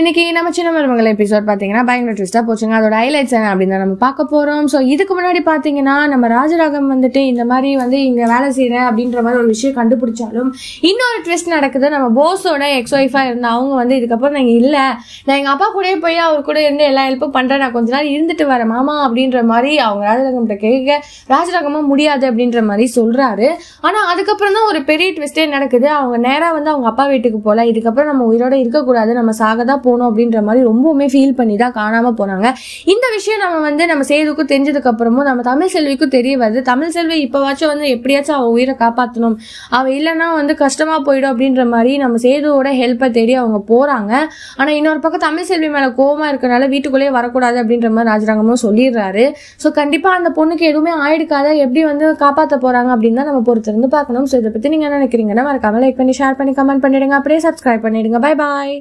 இன்னைக்கு நம்ம சின்ன மருமகள் எபிசோட் பாத்தீங்கன்னா பயங்கர ட்விஸ்டா போச்சுங்க. அதோட ஹைலைட்ஸ் என்ன அப்படின்னு நம்ம பார்க்க போறோம். ஸோ இதுக்கு முன்னாடி பாத்தீங்கன்னா நம்ம ராஜராகம் வந்துட்டு இந்த மாதிரி இங்க வேலை செய்யறேன் அப்படின்ற மாதிரி ஒரு விஷயம் கண்டுபிடிச்சாலும் இன்னொரு ட்விஸ்ட் நடக்குது. நம்ம போஸோட எக்ஸ் ஒய்ஃபா இருந்த அவங்க இதுக்கப்புறம் நான் இல்ல, நான் எங்க அப்பா கூட போய் அவர் கூட இருந்து எல்லா ஹெல்ப்பும் பண்றேன், நான் கொஞ்ச நாள் இருந்துட்டு வரேன் மாமா அப்படின்ற மாதிரி அவங்க ராஜராகம் கேட்க ராஜராகமா முடியாது அப்படின்ற மாதிரி சொல்றாரு. ஆனா அதுக்கப்புறம் தான் ஒரு பெரிய ட்விஸ்டே நடக்குது. அவங்க நேரா அவங்க அப்பா வீட்டுக்கு போல, இதுக்கப்புறம் நம்ம உயிரோட இருக்கக்கூடாது, நம்ம சாகதான் போகணும் அப்படின்ற மாதிரி ரொம்பவுமே ஃபீல் பண்ணி தான் காணாம போனாங்க. இந்த விஷயம் நம்ம சேதுக்கும் தெரிஞ்சதுக்கு அப்புறமும் நம்ம தமிழ் செல்விக்கும் தெரிய வருது. தமிழ் செல்வி இப்பவாச்சும் எப்படியாச்சும் அவ உயிரை காப்பாற்றணும், அவ இல்லைன்னா கஷ்டமா போயிடும் அப்படின்ற மாதிரி நம்ம சேதுவோட ஹெல்ப்பை தேடி அவங்க போறாங்க. ஆனா இன்னொரு பக்கம் தமிழ் செல்வி மேல கோவமா இருக்கனால வீட்டுக்குள்ளேயே வரக்கூடாது அப்படின்ற மாதிரி ராஜராகமும் சொல்லிடுறாரு. ஸோ கண்டிப்பா அந்த பொண்ணுக்கு எதுவுமே ஆயிடுக்காத, எப்படி காப்பாற்ற போறாங்க அப்படின்னு தான் நம்ம பொறுத்திருந்து பார்க்கணும். ஸோ இதை பத்தி நீங்க என்ன நினைக்கிறீங்கன்னா மறக்காம லைக் பண்ணி ஷேர் பண்ணி கமெண்ட் பண்ணிடுங்க, அப்படியே சப்ஸ்கிரைப் பண்ணிடுங்க. Bye bye.